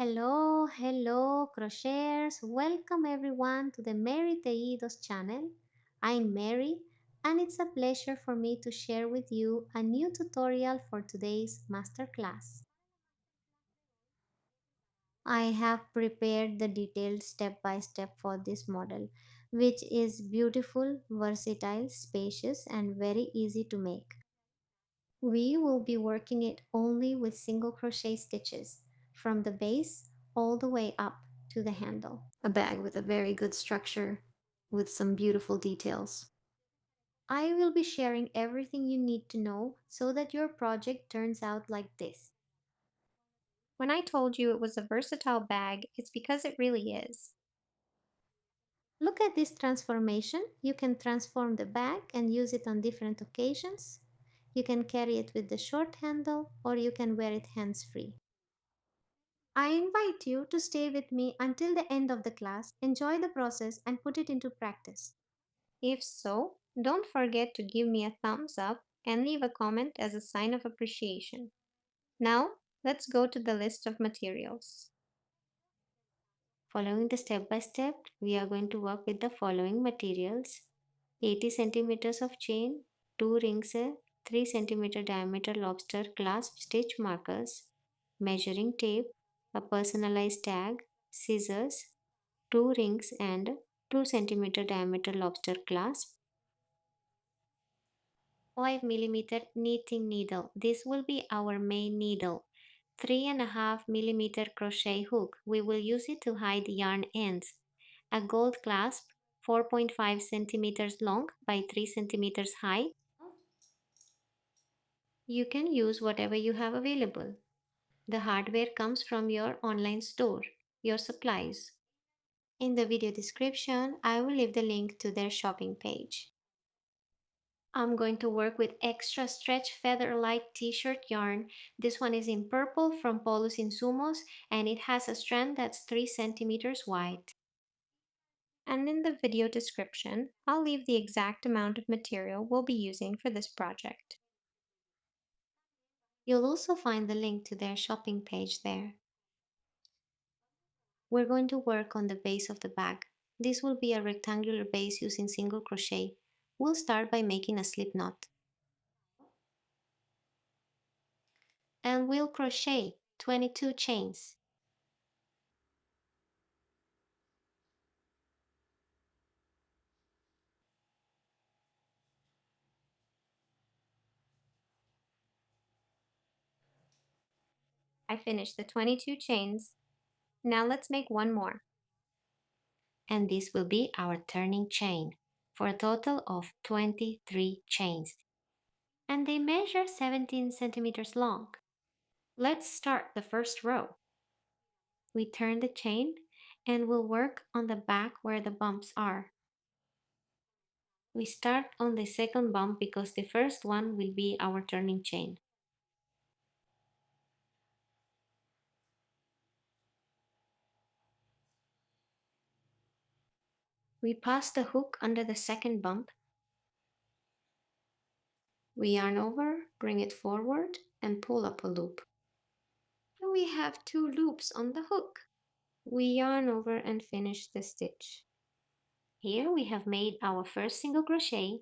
Hello, crocheters. Welcome everyone to the Mary Teidos channel. I'm Mary, and it's a pleasure for me to share with you a new tutorial for today's masterclass. I have prepared the detailed step by step for this model, which is beautiful, versatile, spacious, and very easy to make. We will be working it only with single crochet stitches from the base all the way up to the handle. A bag with a very good structure with some beautiful details. I will be sharing everything you need to know so that your project turns out like this. When I told you it was a versatile bag, it's because it really is. Look at this transformation. You can transform the bag and use it on different occasions. You can carry it with the short handle or you can wear it hands-free. I invite you to stay with me until the end of the class, enjoy the process and put it into practice. If so, don't forget to give me a thumbs up and leave a comment as a sign of appreciation. Now, let's go to the list of materials. Following the step by step, we are going to work with the following materials: 80 centimeters of chain, 2 rings, 3 centimeter diameter lobster clasp stitch markers, measuring tape, a personalized tag, scissors, 2 rings and 2 centimeter diameter lobster clasp, 5 millimeter knitting needle. This will be our main needle. 3.5 millimeter crochet hook. We will use it to hide yarn ends. A gold clasp 4.5 centimeters long by 3 centimeters high. You can use whatever you have available. The hardware comes from your online store, your supplies. In the video description, I will leave the link to their shopping page. I'm going to work with extra stretch feather light t-shirt yarn. This one is in purple from Polus Insumos and it has a strand that's 3 centimeters wide. And in the video description, I'll leave the exact amount of material we'll be using for this project. You'll also find the link to their shopping page there. We're going to work on the base of the bag. This will be a rectangular base using single crochet. We'll start by making a slip knot. And we'll crochet 22 chains. I finished the 22 chains. Now let's make one more. And this will be our turning chain for a total of 23 chains. And they measure 17 centimeters long. Let's start the first row. We turn the chain and we'll work on the back where the bumps are. We start on the second bump because the first one will be our turning chain. We pass the hook under the second bump. We yarn over, bring it forward, and pull up a loop. And we have 2 loops on the hook. We yarn over and finish the stitch. Here we have made our first single crochet.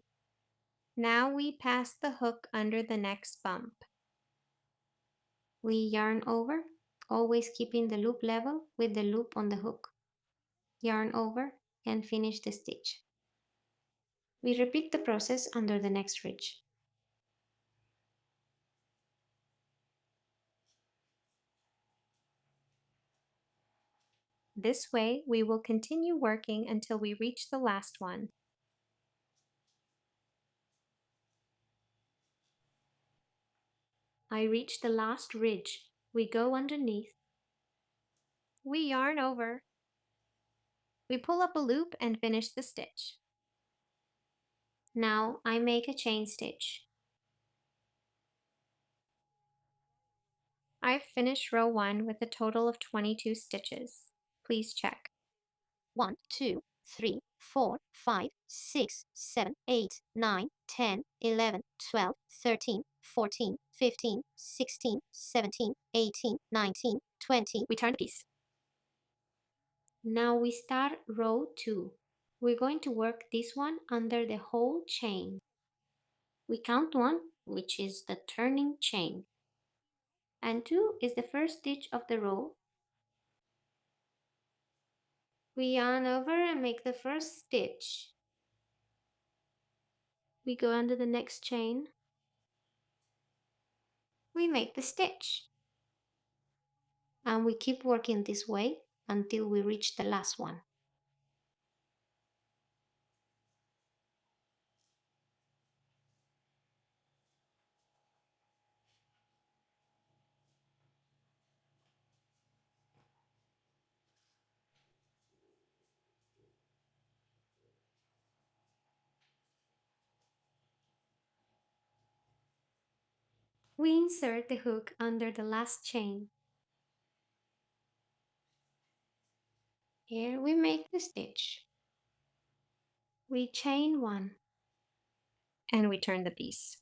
Now we pass the hook under the next bump. We yarn over, always keeping the loop level with the loop on the hook. Yarn over and finish the stitch. We repeat the process under the next ridge. This way, we will continue working until we reach the last one. I reach the last ridge. We go underneath. We yarn over. We pull up a loop and finish the stitch. Now I make a chain stitch. I've finished row 1 with a total of 22 stitches. Please check. 1, 2, 3, 4, 5, 6, 7, 8, 9, 10, 11, 12, 13, 14, 15, 16, 17, 18, 19, 20. We turn the piece. Now we start row 2. We're going to work this one under the whole chain. We count 1, which is the turning chain, and 2 is the first stitch of the row. We yarn over and make the first stitch. We go under the next chain. We make the stitch. And we keep working this way until we reach the last one. We insert the hook under the last chain. Here we make the stitch. We chain 1 and we turn the piece.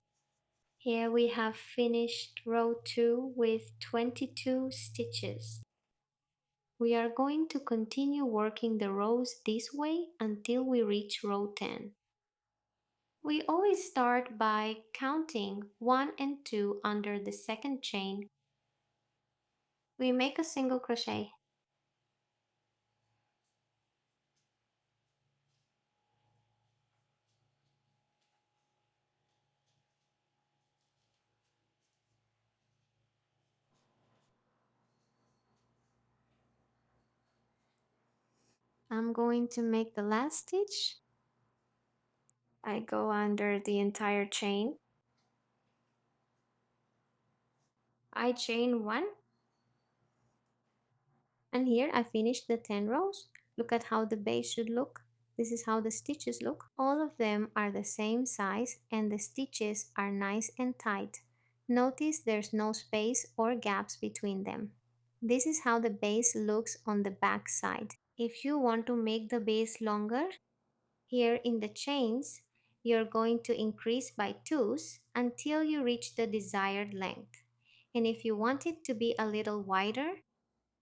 Here we have finished row 2 with 22 stitches. We are going to continue working the rows this way until we reach row 10. We always start by counting 1 and 2 under the second chain. We make a single crochet. I'm going to make the last stitch. I go under the entire chain. I chain 1. And here I finished the 10 rows. Look at how the base should look. This is how the stitches look. All of them are the same size and the stitches are nice and tight. Notice there's no space or gaps between them. This is how the base looks on the back side. If you want to make the base longer, here in the chains, you're going to increase by 2s until you reach the desired length. And if you want it to be a little wider,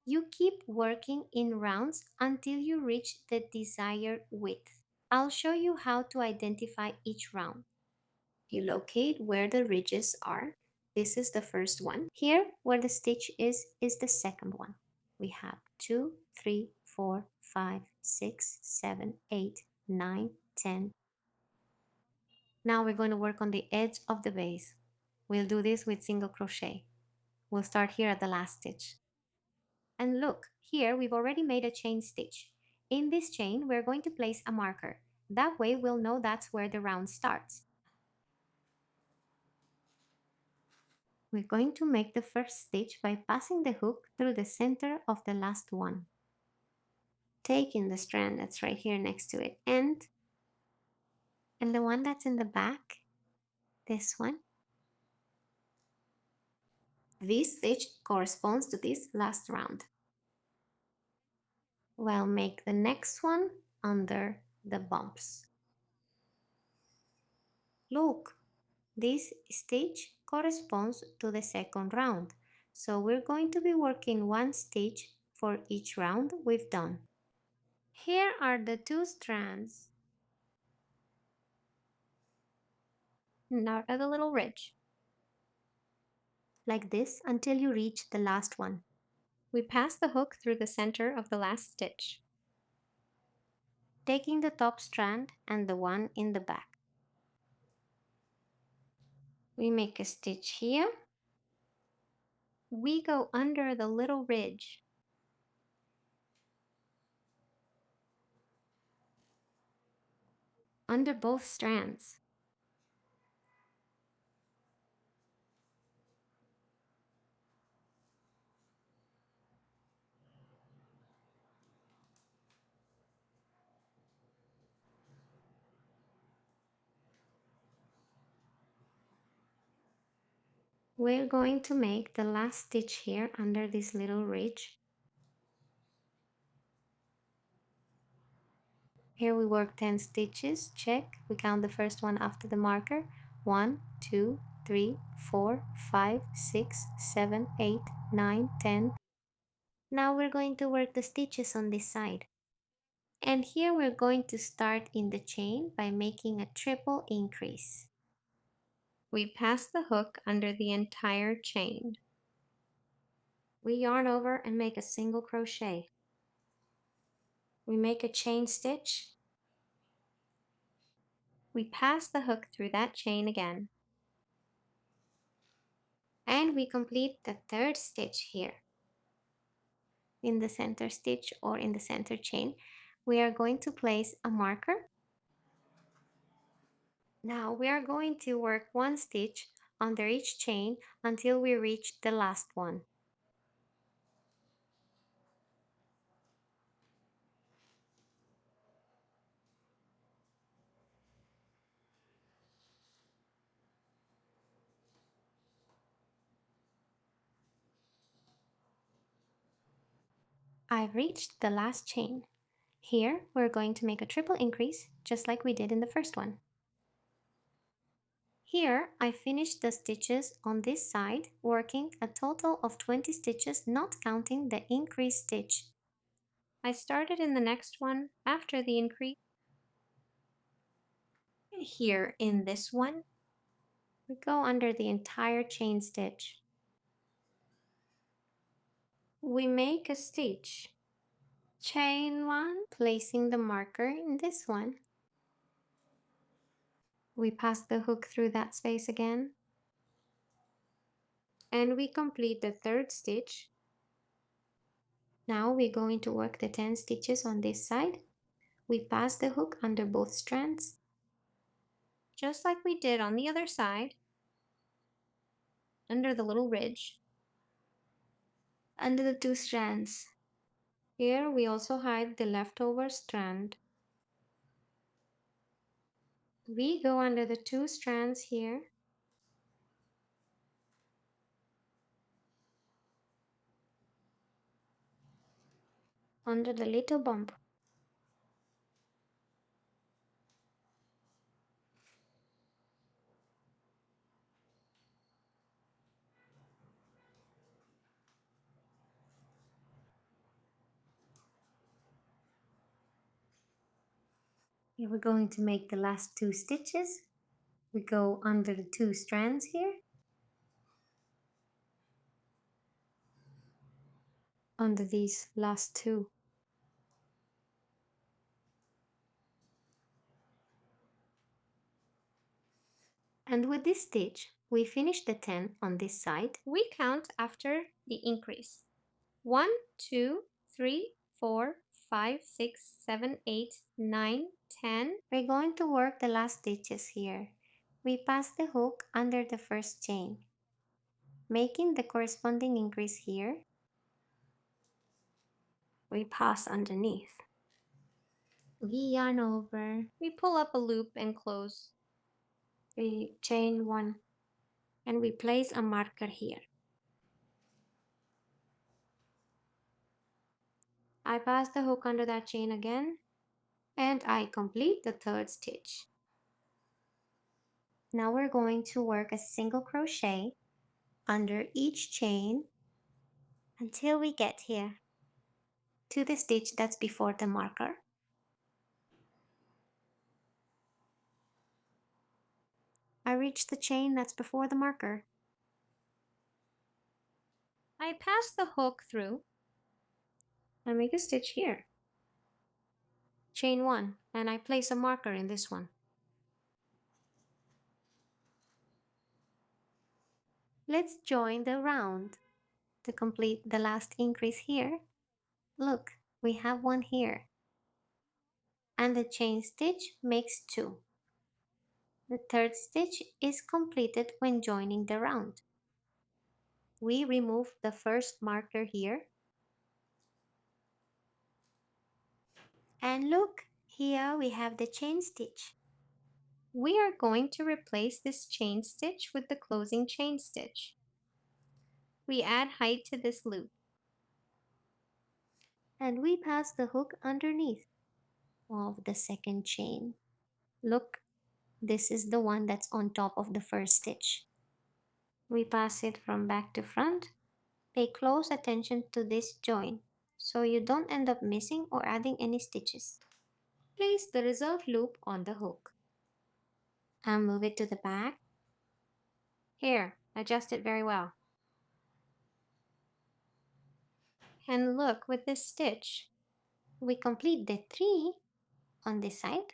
you keep working in rounds until you reach the desired width. I'll show you how to identify each round. You locate where the ridges are. This is the first one. Here, where the stitch is the second one. We have 2, 3, 4, 5, 6, 7, 8, 9, 10. Now we're going to work on the edge of the base. We'll do this with single crochet. We'll start here at the last stitch. And look, here we've already made a chain stitch. In this chain, we're going to place a marker. That way we'll know that's where the round starts. We're going to make the first stitch by passing the hook through the center of the last one. Taking the strand that's right here next to it and the one that's in the back, this one. This stitch corresponds to this last round. We'll make the next one under the bumps. Look, this stitch corresponds to the second round. So we're going to be working one stitch for each round we've done. Here are the 2 strands. Now at a little ridge. Like this until you reach the last one. We pass the hook through the center of the last stitch, taking the top strand and the one in the back. We make a stitch here. We go under the little ridge. Under both strands. We're going to make the last stitch here under this little ridge. Here we work 10 stitches, check. We count the first one after the marker. 1, 2, 3, 4, 5, 6, 7, 8, 9, 10. Now we're going to work the stitches on this side. And here we're going to start in the chain by making a triple increase. We pass the hook under the entire chain. We yarn over and make a single crochet. We make a chain stitch. We pass the hook through that chain again. And we complete the third stitch here. In the center stitch or in the center chain, we are going to place a marker. Now we are going to work one stitch under each chain until we reach the last one. I've reached the last chain. Here we're going to make a triple increase just like we did in the first one. Here I finished the stitches on this side, working a total of 20 stitches, not counting the increase stitch. I started in the next one after the increase. Here in this one, we go under the entire chain stitch. We make a stitch. Chain one, placing the marker in this one. We pass the hook through that space again. And we complete the third stitch. Now we're going to work the 10 stitches on this side. We pass the hook under both strands, just like we did on the other side, under the little ridge, under the two strands. Here we also hide the leftover strand. We go under the two strands here, under the little bump. Here we're going to make the last two stitches. We go under the two strands here, under these last two. And with this stitch, we finish the 10 on this side. We count after the increase. 1, 2, 3, 4, 5, 6, 7, 8, 9, 10. We're going to work the last stitches here. We pass the hook under the first chain, making the corresponding increase here. We pass underneath. We yarn over. We pull up a loop and close. We chain one and we place a marker here. I pass the hook under that chain again and I complete the third stitch. Now we're going to work a single crochet under each chain until we get here to the stitch that's before the marker. I reach the chain that's before the marker. I pass the hook through and make a stitch here. Chain one, and I place a marker in this one. Let's join the round to complete the last increase here. Look, we have one here. And the chain stitch makes two. The third stitch is completed when joining the round. We remove the first marker here. And look, here we have the chain stitch. We are going to replace this chain stitch with the closing chain stitch. We add height to this loop. And we pass the hook underneath of the second chain. Look, this is the one that's on top of the first stitch. We pass it from back to front Pay close attention to this join so you don't end up missing or adding any stitches. Place the reserve loop on the hook and move it to the back. Here, adjust it very well. And look, with this stitch, we complete the 3 on this side.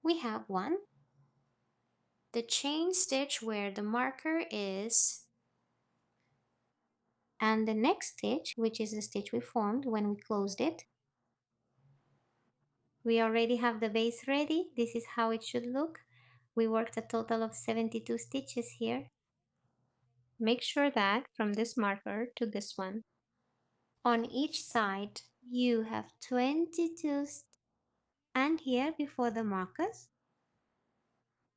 We have 1, the chain stitch where the marker is, and the next stitch, which is the stitch we formed when we closed it. We already have the base ready. This is how it should look. We worked a total of 72 stitches here. Make sure that from this marker to this one, on each side, you have 22 and here before the markers,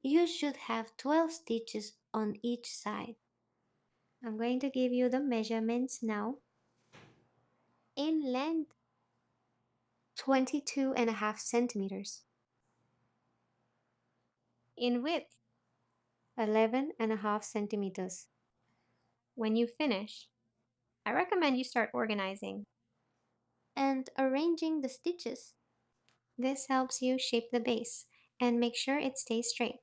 you should have 12 stitches on each side. I'm going to give you the measurements now. In length, 22.5 centimeters. In width, 11.5 centimeters. When you finish, I recommend you start organizing and arranging the stitches. This helps you shape the base and make sure it stays straight.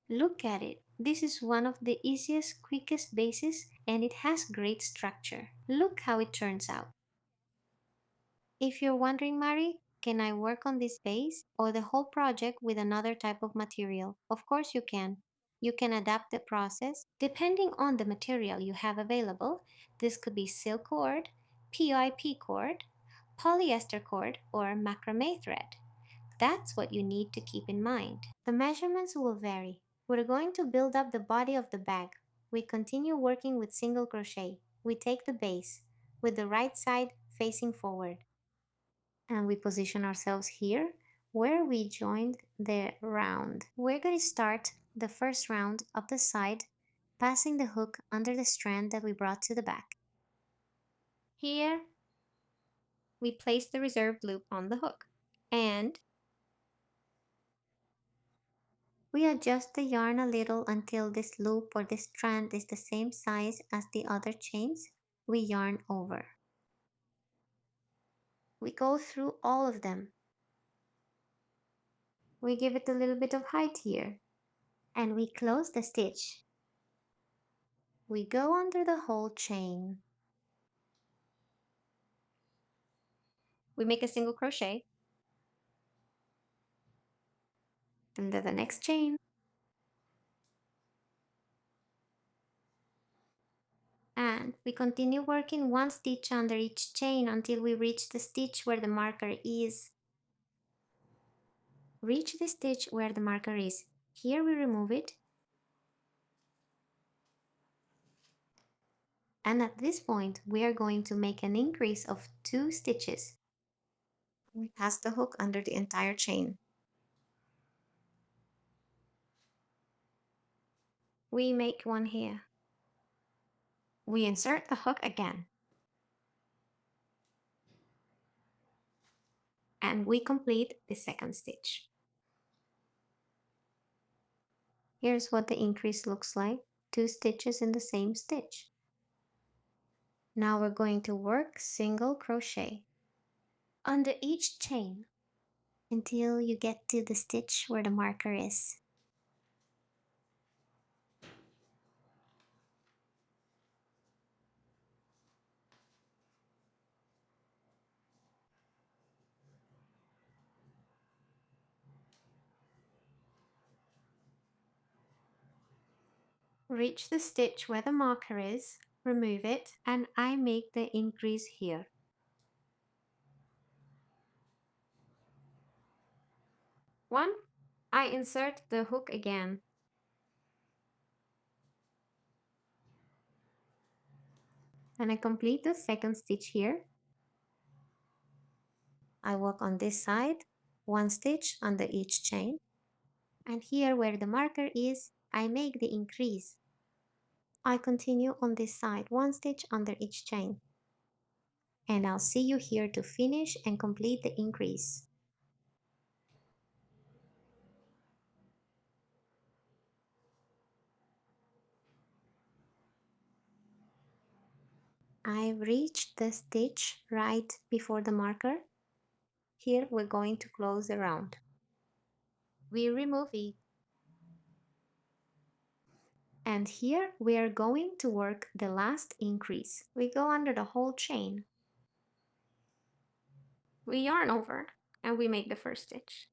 Look at it. This is one of the easiest, quickest bases and it has great structure. Look how it turns out. If you're wondering, Mari, can I work on this base or the whole project with another type of material? Of course you can. You can adapt the process depending on the material you have available. This could be silk cord, PIP cord, polyester cord, or macrame thread. That's what you need to keep in mind. The measurements will vary. We're going to build up the body of the bag. We continue working with single crochet. We take the base with the right side facing forward. And we position ourselves here where we joined the round. We're going to start the first round of the side, passing the hook under the strand that we brought to the back. Here, we place the reserved loop on the hook and we adjust the yarn a little until this loop or this strand is the same size as the other chains. We yarn over. We go through all of them. We give it a little bit of height here and we close the stitch. We go under the whole chain. We make a single crochet under the next chain. And we continue working one stitch under each chain until we reach the stitch where the marker is. Reach the stitch where the marker is. Here we remove it. And at this point, we are going to make an increase of 2 stitches. We pass the hook under the entire chain. We make one here. We insert the hook again. And we complete the second stitch. Here's what the increase looks like. 2 stitches in the same stitch. Now we're going to work single crochet under each chain until you get to the stitch where the marker is. Reach the stitch where the marker is, remove it, and I make the increase here. One, I insert the hook again. And I complete the second stitch here. I work on this side, 1 stitch under each chain. And here where the marker is, I make the increase. I continue on this side, 1 stitch under each chain. And I'll see you here to finish and complete the increase. I've reached the stitch right before the marker. Here we're going to close the round. We remove it. And here we are going to work the last increase. We go under the whole chain. We yarn over and we make the first stitch.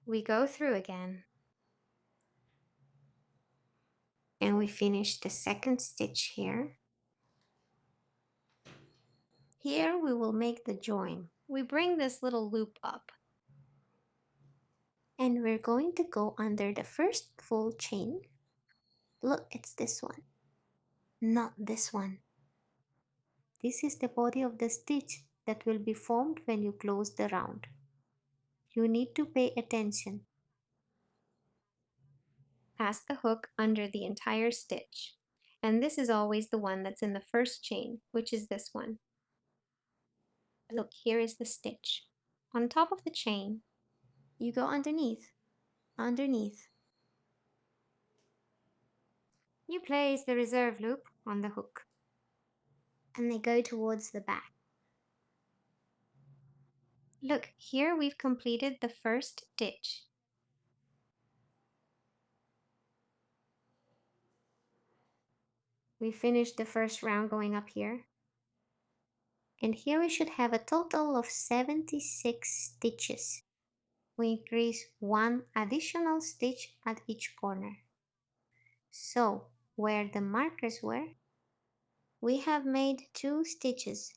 We go through again. And we finish the second stitch here. Here we will make the join. We bring this little loop up. And we're going to go under the first full chain. Look, it's this one, not this one. This is the body of the stitch that will be formed when you close the round. You need to pay attention. Pass the hook under the entire stitch. And this is always the one that's in the first chain, which is this one. Look, here is the stitch. On top of the chain, you go underneath. You place the reserve loop on the hook. And they go towards the back. Look, here we've completed the first stitch. We finished the first round going up here. And here we should have a total of 76 stitches. We increase one additional stitch at each corner. So, where the markers were, we have made 2 stitches.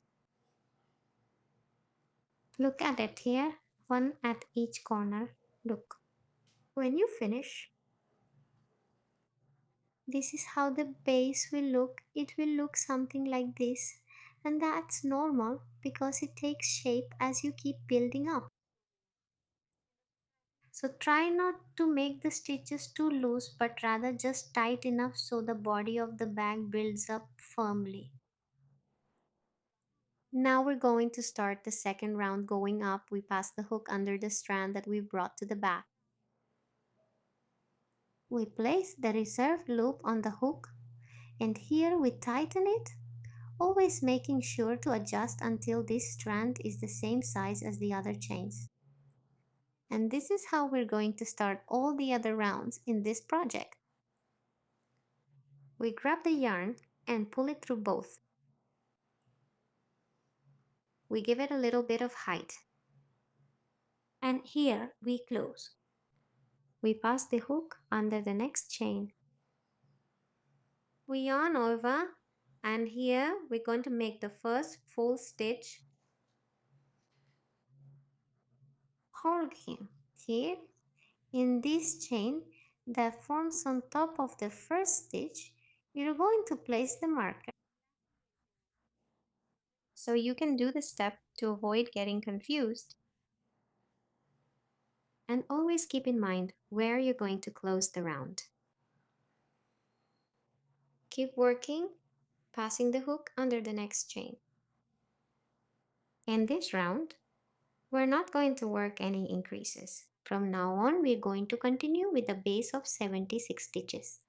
Look at it here, one at each corner. Look. When you finish, this is how the base will look. It will look something like this. And that's normal because it takes shape as you keep building up. So try not to make the stitches too loose but rather just tight enough so the body of the bag builds up firmly. Now we're going to start the second round going up. We pass the hook under the strand that we brought to the back. We place the reserved loop on the hook and here we tighten it, always making sure to adjust until this strand is the same size as the other chains. And this is how we're going to start all the other rounds in this project. We grab the yarn and pull it through both. We give it a little bit of height. And here we close. We pass the hook under the next chain. We yarn over and here we're going to make the first full stitch. Hold him. Here in this chain that forms on top of the first stitch, you're going to place the marker. So you can do the step to avoid getting confused. And always keep in mind where you're going to close the round. Keep working, passing the hook under the next chain. In this round, we're not going to work any increases. From now on, we're going to continue with a base of 76 stitches.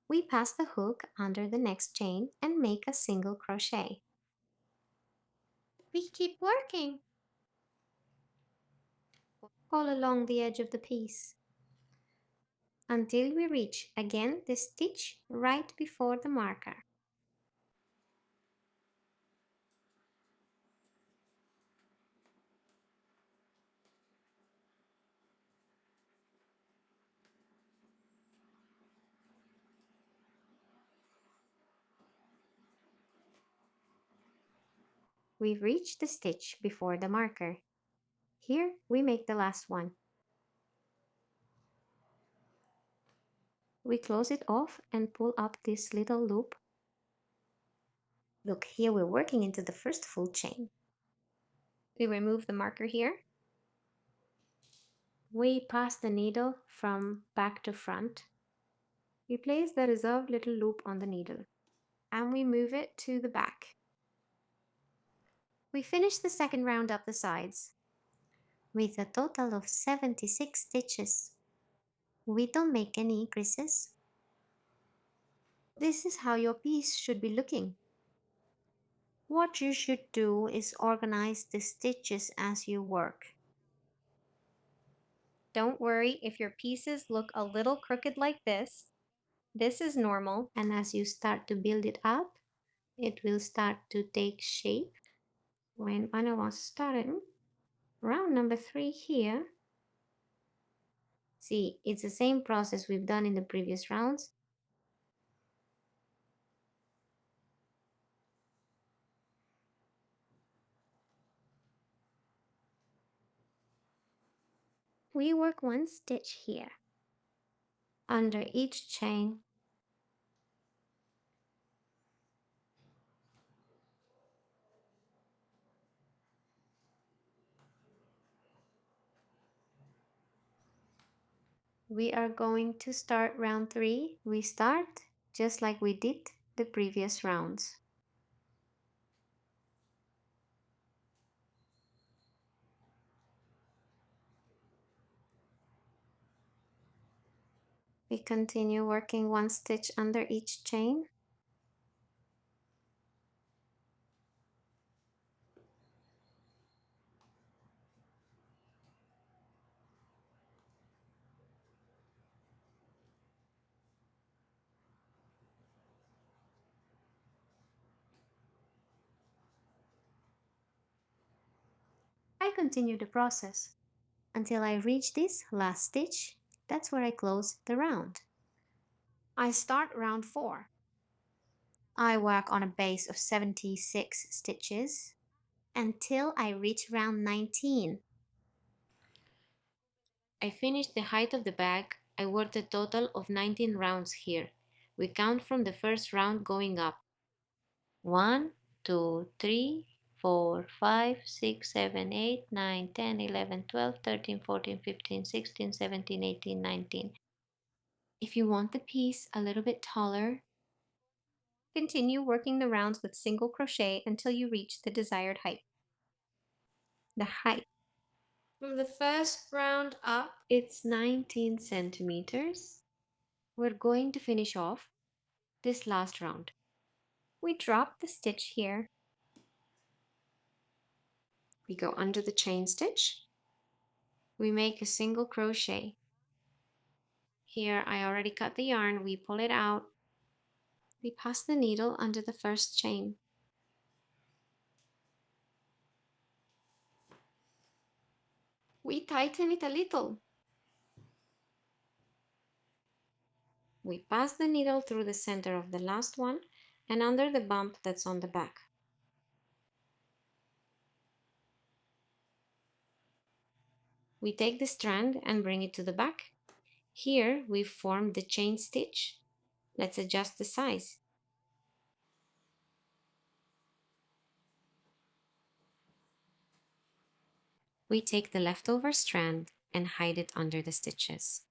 We pass the hook under the next chain and make a single crochet. We keep working all along the edge of the piece until we reach again the stitch right before the marker. We've reached the stitch before the marker. Here we make the last one. We close it off and pull up this little loop. Look, here we're working into the first full chain. We remove the marker here. We pass the needle from back to front. We place the reserved little loop on the needle and we move it to the back. We finish the second round up the sides with a total of 76 stitches. We don't make any increases. This is how your piece should be looking. What you should do is organize the stitches as you work. Don't worry if your pieces look a little crooked like this. This is normal, and as you start to build it up, it will start to take shape. When I was starting, round number 3 here, see, it's the same process we've done in the previous rounds. We work one stitch here. Under each chain, we are going to start round 3. We start just like we did the previous rounds. We continue working one stitch under each chain. I continue the process until I reach this last stitch. That's where I close the round. I start round 4. I work on a base of 76 stitches until I reach round 19. I finish the height of the bag. I worked a total of 19 rounds here. We count from the first round going up. 1, 2, 3, 4, 5, 6, 7, 8, 9, 10, 11, 12, 13, 14, 15, 16, 17, 18, 19. If you want the piece a little bit taller, continue working the rounds with single crochet until you reach the desired height. The height. From the first round up, it's 19 centimeters. We're going to finish off this last round. We drop the stitch here. We go under the chain stitch. We make a single crochet. Here I already cut the yarn. We pull it out. We pass the needle under the first chain. We tighten it a little. We pass the needle through the center of the last one and under the bump that's on the back. We take the strand and bring it to the back. Here we've formed the chain stitch. Let's adjust the size. We take the leftover strand and hide it under the stitches.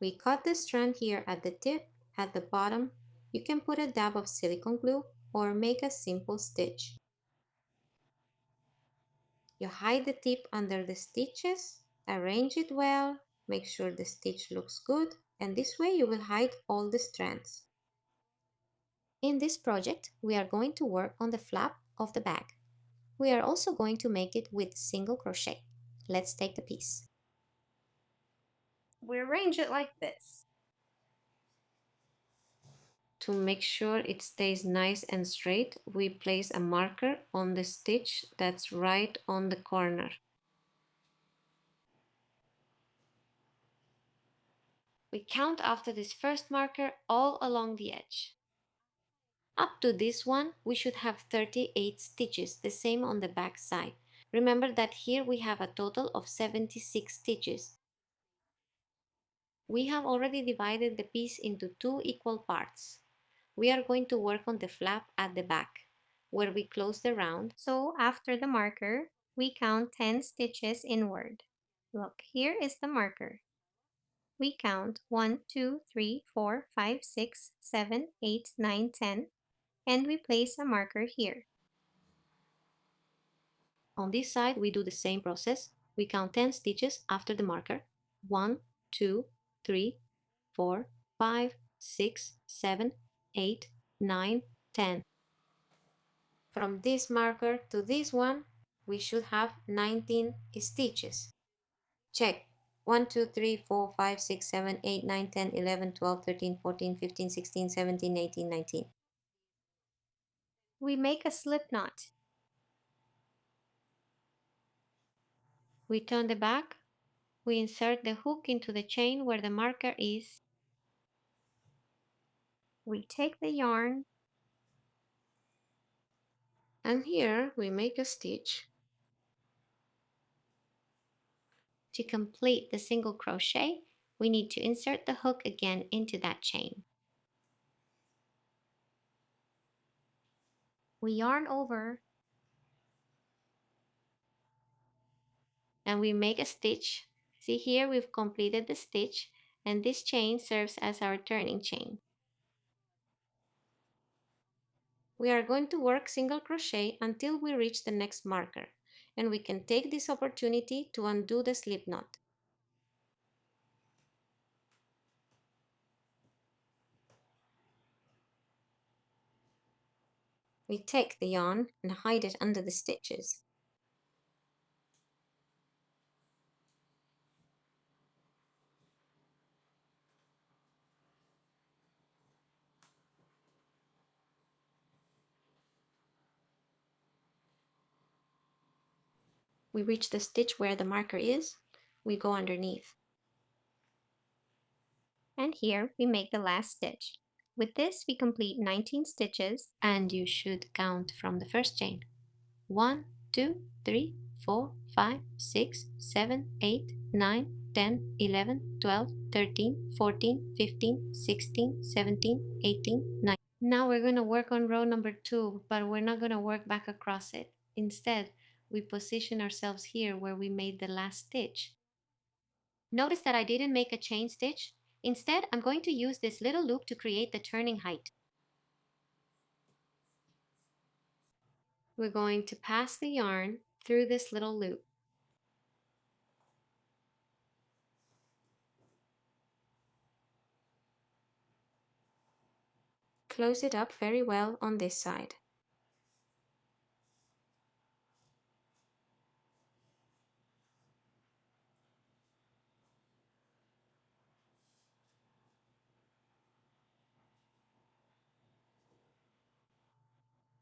We cut the strand here at the tip. At the bottom, you can put a dab of silicone glue or make a simple stitch. You hide the tip under the stitches, arrange it well, make sure the stitch looks good, and this way you will hide all the strands. In this project, we are going to work on the flap of the bag. We are also going to make it with single crochet. Let's take the piece. We arrange it like this. To make sure it stays nice and straight, we place a marker on the stitch that's right on the corner. We count after this first marker all along the edge. Up to this one, we should have 38 stitches, the same on the back side. Remember that here we have a total of 76 stitches. We have already divided the piece into 2 equal parts. We are going to work on the flap at the back, where we close the round. So after the marker, we count 10 stitches inward. Look, here is the marker. We count 1, 2, 3, 4, 5, 6, 7, 8, 9, 10, and we place a marker here. On this side, we do the same process. We count 10 stitches after the marker. 1, 2, 3, 4, 5, 6, 7, 8, 9, 10. From this marker to this one, we should have 19 stitches. Check. 1, 2, 3, 4, 5, 6, 7, 8, 9, 10, 11, 12, 13, 14, 15, 16, 17, 18, 19. We make a slip knot. We turn the back. We insert the hook into the chain where the marker is. We take the yarn, and here we make a stitch. To complete the single crochet, we need to insert the hook again into that chain. We yarn over, and we make a stitch. See here, we've completed the stitch, and this chain serves as our turning chain. We are going to work single crochet until we reach the next marker, and we can take this opportunity to undo the slip knot. We take the yarn and hide it under the stitches. We reach the stitch where the marker is. We go underneath. And here we make the last stitch. With this we complete 19 stitches, and you should count from the first chain. 1, 2, 3, 4, 5, 6, 7, 8, 9, 10, 11, 12, 13, 14, 15, 16, 17, 18, 19. Now we're going to work on row number 2, but we're not going to work back across it. Instead, we position ourselves here where we made the last stitch. Notice that I didn't make a chain stitch. Instead, I'm going to use this little loop to create the turning height. We're going to pass the yarn through this little loop. Close it up very well on this side.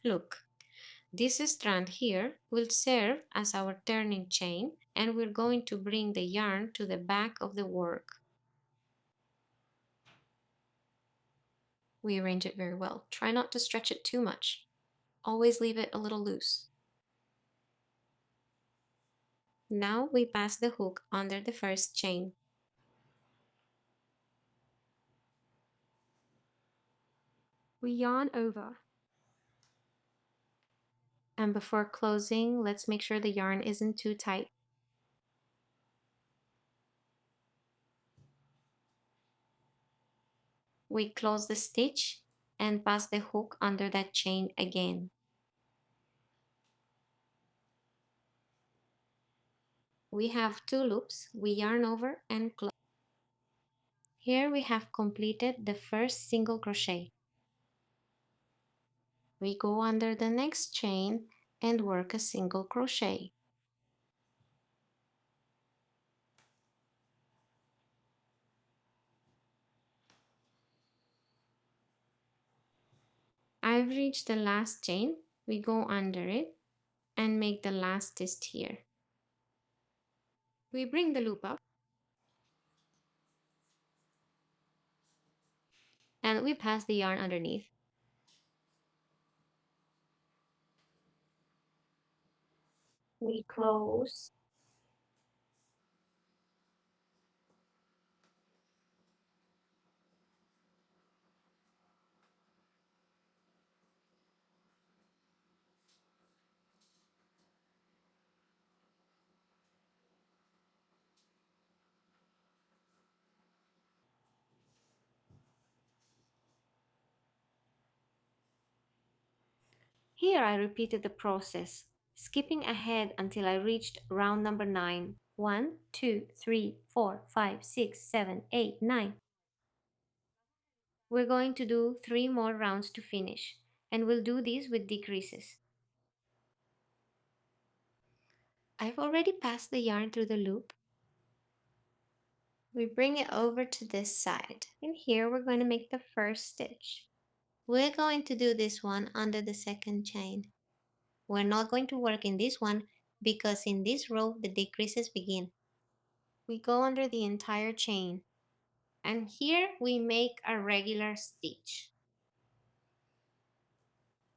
Look, this strand here will serve as our turning chain, and we're going to bring the yarn to the back of the work. We arrange it very well. Try not to stretch it too much. Always leave it a little loose. Now we pass the hook under the first chain. We yarn over. And before closing, let's make sure the yarn isn't too tight. We close the stitch and pass the hook under that chain again. We have 2 loops. We yarn over and close. Here we have completed the first single crochet. We go under the next chain and work a single crochet. I've reached the last chain. We go under it and make the last twist here. We bring the loop up and we pass the yarn underneath. We close. Here I repeated the process, skipping ahead until I reached round number 9. 1, 2, 3, 4, 5, 6, 7, 8, 9. We're going to do 3 more rounds to finish, and we'll do these with decreases. I've already passed the yarn through the loop. We bring it over to this side, and here we're going to make the first stitch. We're going to do this one under the second chain. We're not going to work in this one because in this row the decreases begin. We go under the entire chain, and here we make a regular stitch.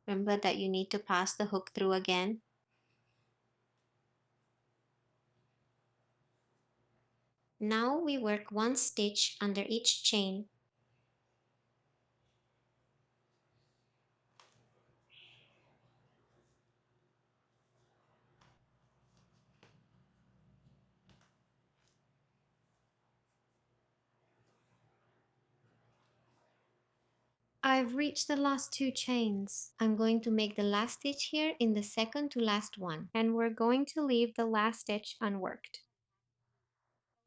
Remember that you need to pass the hook through again. Now we work one stitch under each chain. I've reached the last 2 chains. I'm going to make the last stitch here in the second to last one, and we're going to leave the last stitch unworked.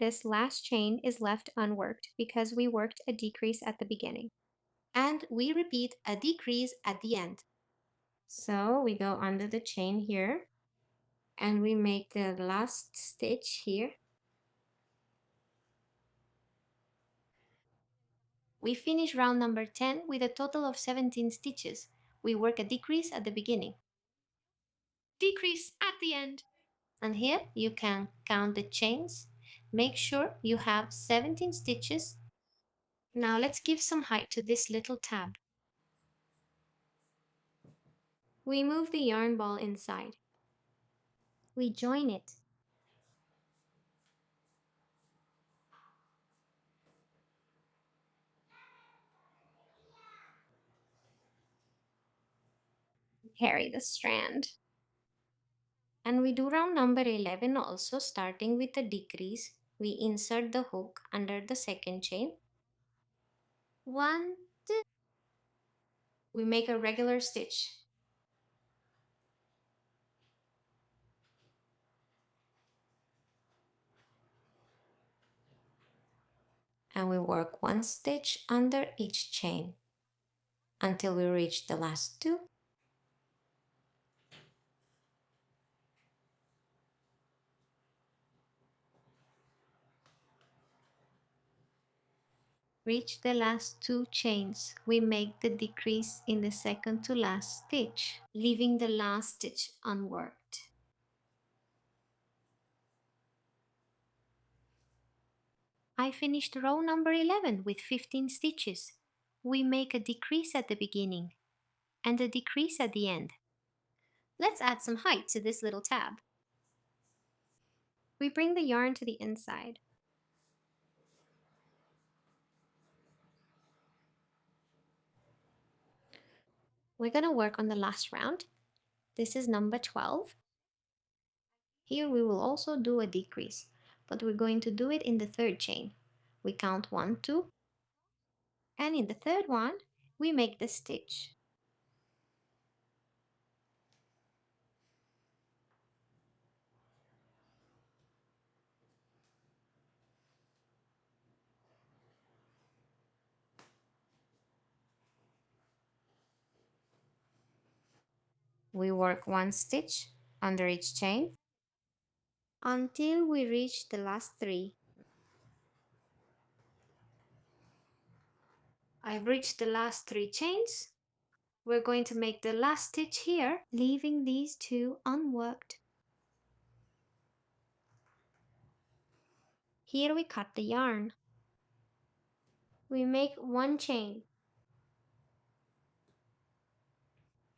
This last chain is left unworked because we worked a decrease at the beginning. And we repeat a decrease at the end. So we go under the chain here, and we make the last stitch here. We finish round number 10 with a total of 17 stitches. We work a decrease at the beginning, decrease at the end. And here you can count the chains. Make sure you have 17 stitches. Now let's give some height to this little tab. We move the yarn ball inside. We join it. Carry the strand. And we do round number 11 also, starting with a decrease. We insert the hook under the second chain. 1, 2. We make a regular stitch. And we work one stitch under each chain until we reach the last 2. Reach the last 2 chains. We make the decrease in the second to last stitch, leaving the last stitch unworked. I finished row number 11 with 15 stitches. We make a decrease at the beginning and a decrease at the end. Let's add some height to this little tab. We bring the yarn to the inside. We're going to work on the last round. This is number 12. Here we will also do a decrease, but we're going to do it in the third chain. We count 1, 2, and in the third one, we make the stitch. We work one stitch under each chain until we reach the last 3. I've reached the last 3 chains. We're going to make the last stitch here, leaving these 2 unworked. Here we cut the yarn. We make 1 chain.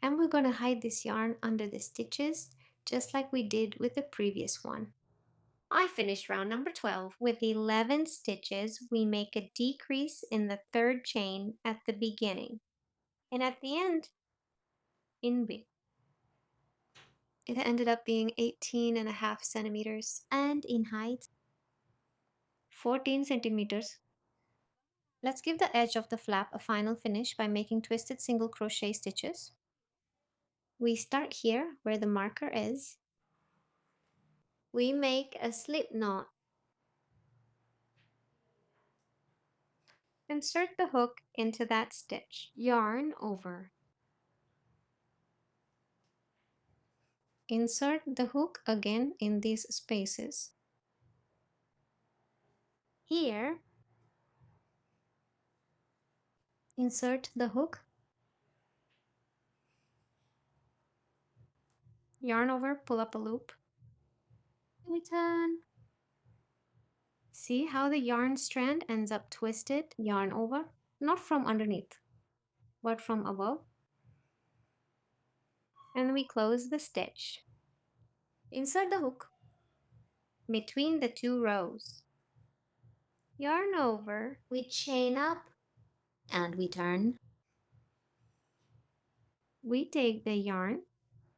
And we're going to hide this yarn under the stitches, just like we did with the previous one. I finished round number 12. With 11 stitches, we make a decrease in the third chain at the beginning. And at the end, in width. It ended up being 18.5 centimeters, and in height, 14 centimeters. Let's give the edge of the flap a final finish by making twisted single crochet stitches. We start here where the marker is. We make a slip knot. Insert the hook into that stitch. Yarn over. Insert the hook again in these spaces. Here, insert the hook. Yarn over, pull up a loop. We turn. See how the yarn strand ends up twisted? Yarn over, not from underneath, but from above. And we close the stitch. Insert the hook between the two rows. Yarn over, we chain up, and we turn. We take the yarn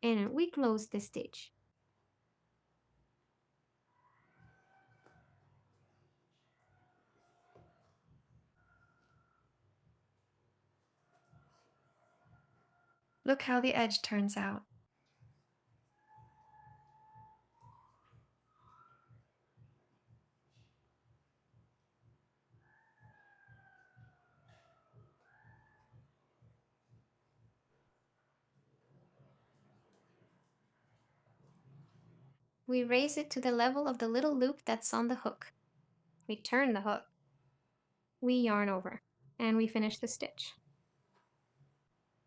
and we close the stitch. Look how the edge turns out. We raise it to the level of the little loop that's on the hook. We turn the hook. We yarn over and we finish the stitch.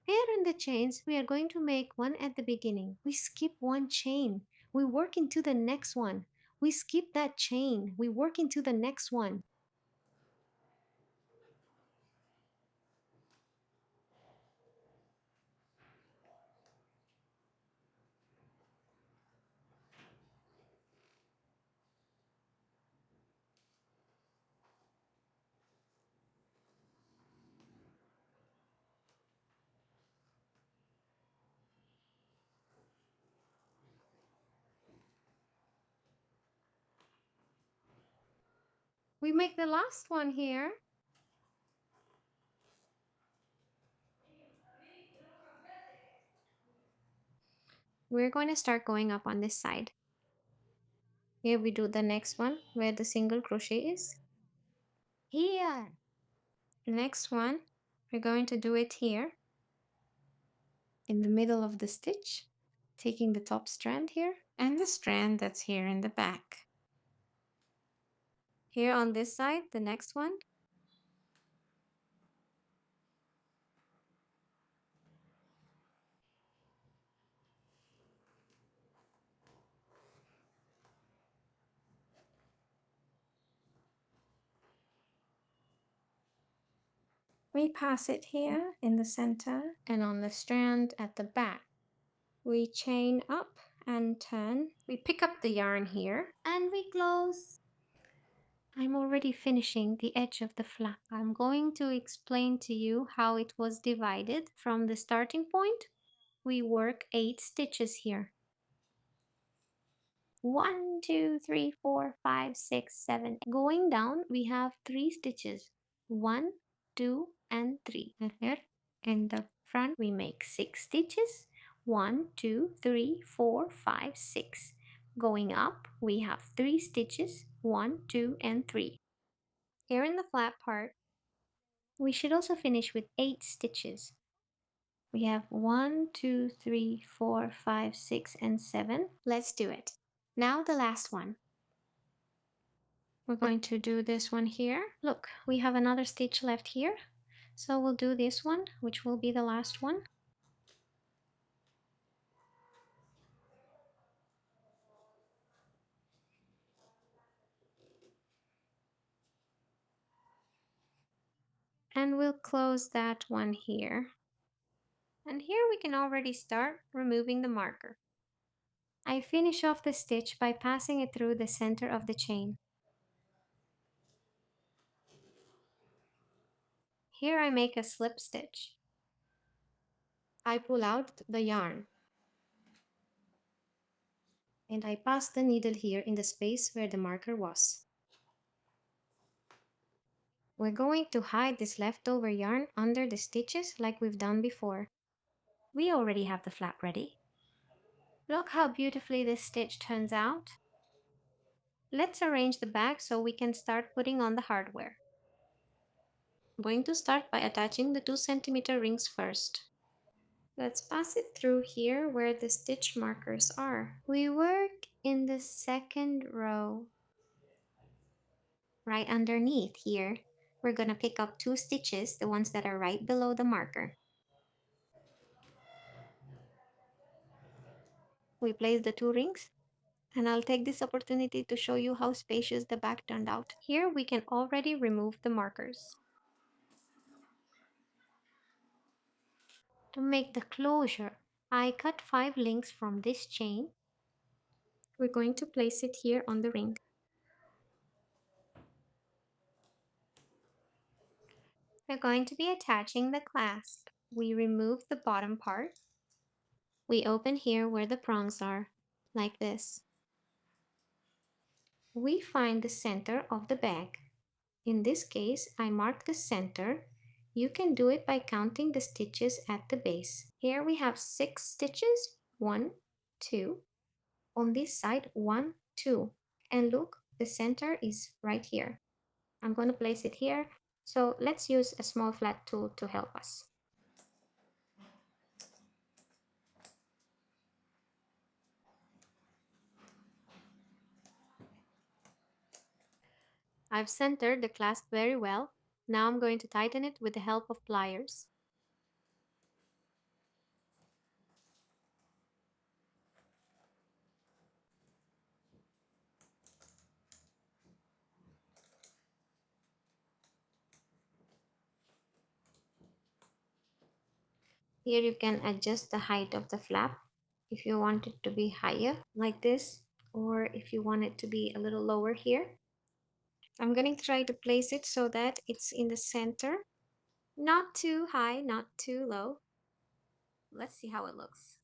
Here in the chains, we are going to make one at the beginning. We skip one chain. We work into the next one. We skip that chain. We work into the next one. We make the last one here. We're going to start going up on this side. Here we do the next one where the single crochet is. Here. Next one, we're going to do it here in the middle of the stitch, taking the top strand here and the strand that's here in the back. Here on this side, the next one. We pass it here in the center and on the strand at the back. We chain up and turn. We pick up the yarn here and we close. I'm already finishing the edge of the flap. I'm going to explain to you how it was divided from the starting point. We work 8 stitches here. 1, 2, 3, 4, 5, 6, 7. Going down, we have 3 stitches. 1, 2, and 3. And here in the front, we make 6 stitches. 1, 2, 3, 4, 5, 6. Going up, we have 3 stitches. 1, 2, and 3. Here in the flat part, we should also finish with 8 stitches. We have 1, 2, 3, 4, 5, 6, and 7. Let's do it. Now the last one. We're going to do this one here. Look, we have another stitch left here. So we'll do this one, which will be the last one. And we'll close that one here. And here we can already start removing the marker. I finish off the stitch by passing it through the center of the chain. Here I make a slip stitch. I pull out the yarn. And I pass the needle here in the space where the marker was. We're going to hide this leftover yarn under the stitches like we've done before. We already have the flap ready. Look how beautifully this stitch turns out. Let's arrange the back so we can start putting on the hardware. I'm going to start by attaching the 2 centimeter rings first. Let's pass it through here where the stitch markers are. We work in the second row. Right underneath here, we're gonna pick up 2 stitches, the ones that are right below the marker. We place the 2 rings, and I'll take this opportunity to show you how spacious the back turned out. Here we can already remove the markers. To make the closure, I cut 5 links from this chain. We're going to place it here on the ring. We're going to be attaching the clasp. We remove the bottom part. We open here where the prongs are, like this. We find the center of the bag. In this case, I mark the center. You can do it by counting the stitches at the base. Here we have 6 stitches, 1, 2. On this side, 1, 2. And look, the center is right here. I'm going to place it here. So let's use a small flat tool to help us. I've centered the clasp very well. Now I'm going to tighten it with the help of pliers. Here you can adjust the height of the flap if you want it to be higher like this, or if you want it to be a little lower here. I'm going to try to place it so that it's in the center. Not too high, not too low. Let's see how it looks.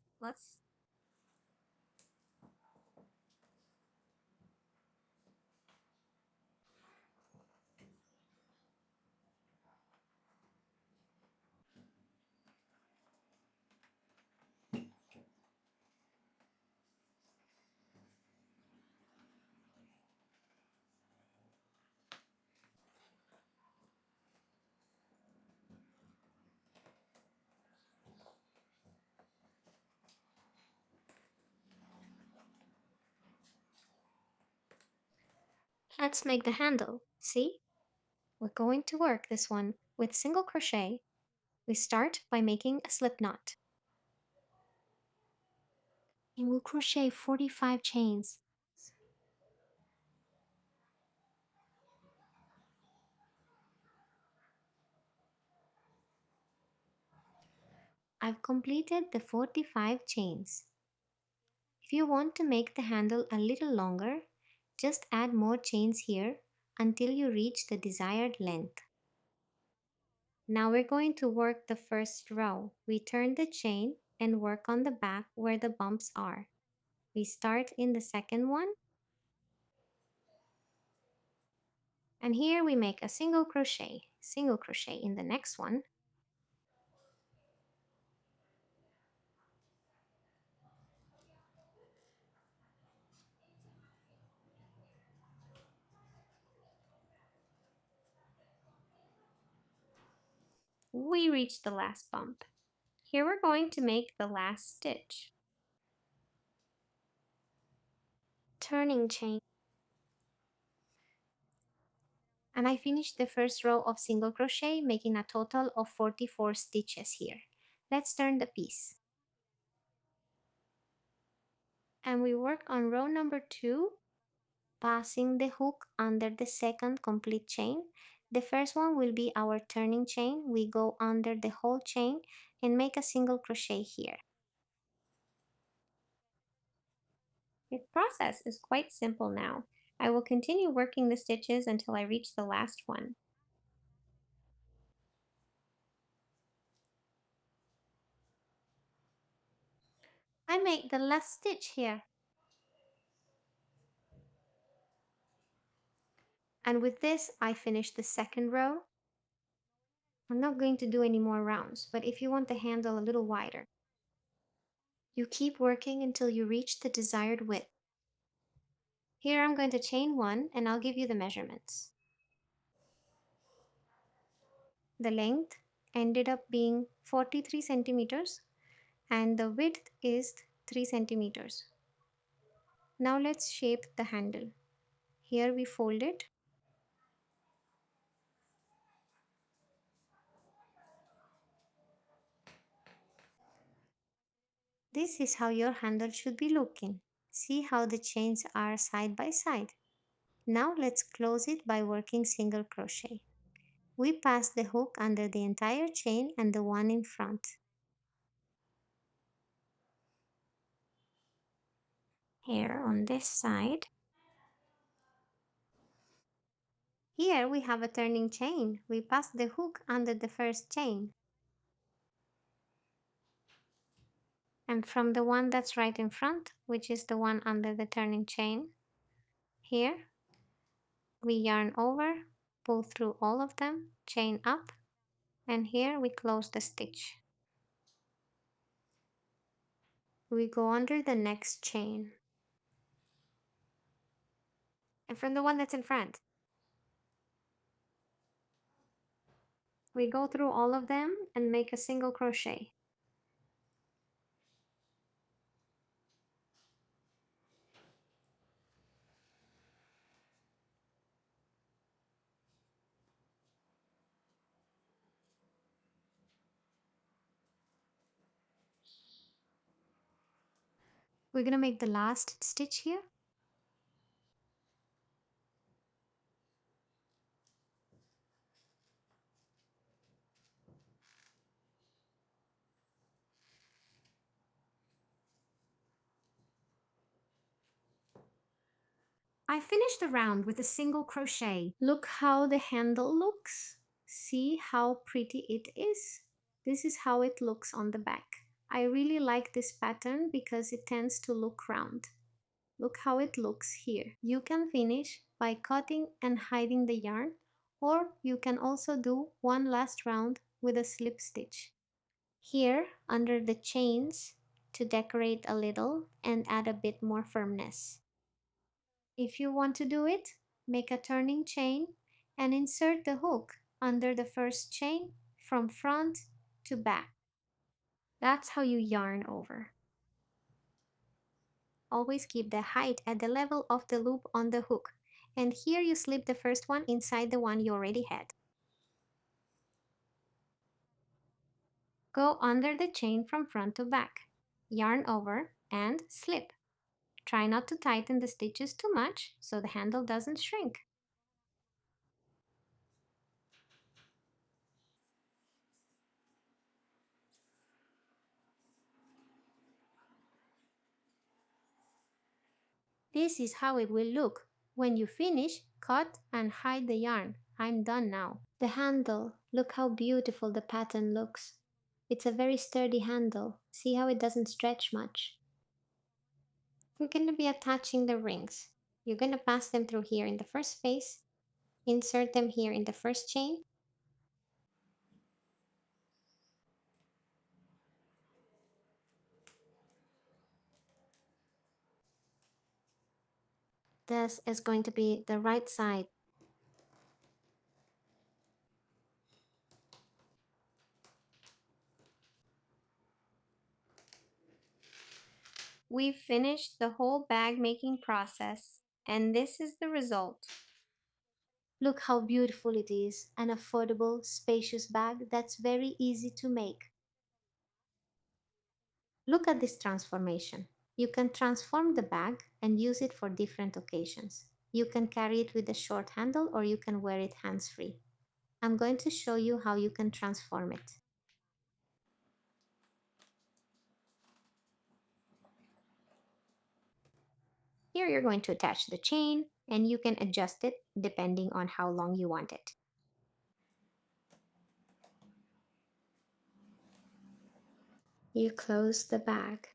Let's make the handle. See? We're going to work this one with single crochet. We start by making a slip knot. And we'll crochet 45 chains. I've completed the 45 chains. If you want to make the handle a little longer, just add more chains here until you reach the desired length. Now we're going to work the first row. We turn the chain and work on the back where the bumps are. We start in the second one, and here we make a single crochet in the next one. We reach the last bump. Here we're going to make the last stitch. Turning chain. And I finished the first row of single crochet, making a total of 44 stitches here. Let's turn the piece. And we work on row number 2, passing the hook under the second complete chain. The first one will be our turning chain. We go under the whole chain and make a single crochet here. The process is quite simple now. I will continue working the stitches until I reach the last one. I made the last stitch here. And with this, I finish the second row. I'm not going to do any more rounds, but if you want the handle a little wider, You keep working until you reach the desired width. Here I'm going to chain one and I'll give you the measurements. The length ended up being 43 centimeters and the width is 3 centimeters. Now let's shape the handle. Here we fold it. This is how your handle should be looking. See how the chains are side by side. Now let's close it by working single crochet. We pass the hook under the entire chain and the one in front. Here on this side. Here we have a turning chain. We pass the hook under the first chain. And from the one that's right in front, which is the one under the turning chain, here we yarn over, pull through all of them, chain up, and here we close the stitch. We go under the next chain. And from the one that's in front, we go through all of them and make a single crochet. We're gonna make the last stitch here. I finished the round with a single crochet. Look how the handle looks. See how pretty it is? This is how it looks on the back. I really like this pattern because it tends to look round. Look how it looks here. You can finish by cutting and hiding the yarn, or you can also do one last round with a slip stitch. Here, under the chains, to decorate a little and add a bit more firmness. If you want to do it, make a turning chain and insert the hook under the first chain from front to back. That's how you yarn over. Always keep the height at the level of the loop on the hook. And here you slip the first one inside the one you already had. Go under the chain from front to back. Yarn over and slip. Try not to tighten the stitches too much so the handle doesn't shrink. This is how it will look. When you finish, cut and hide the yarn. I'm done now. The handle. Look how beautiful the pattern looks. It's a very sturdy handle. See how it doesn't stretch much. We're going to be attaching the rings. You're going to pass them through here in the first phase. Insert them here in the first chain. This is going to be the right side. We've finished the whole bag making process, and this is the result. Look how beautiful it is, an affordable, spacious bag that's very easy to make. Look at this transformation. You can transform the bag and use it for different occasions. You can carry it with a short handle or you can wear it hands-free. I'm going to show you how you can transform it. Here you're going to attach the chain and you can adjust it depending on how long you want it. You close the bag.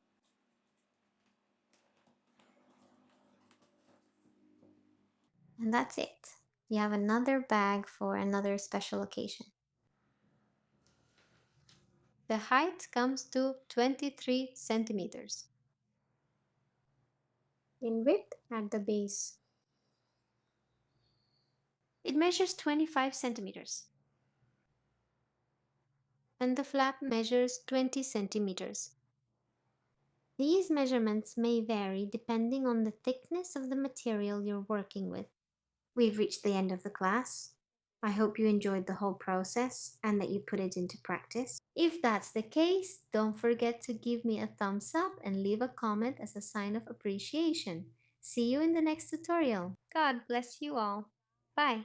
And that's it. You have another bag for another special occasion. The height comes to 23 centimeters in width at the base. It measures 25 centimeters and the flap measures 20 centimeters. These measurements may vary depending on the thickness of the material you're working with. We've reached the end of the class. I hope you enjoyed the whole process and that you put it into practice. If that's the case, don't forget to give me a thumbs up and leave a comment as a sign of appreciation. See you in the next tutorial. God bless you all. Bye.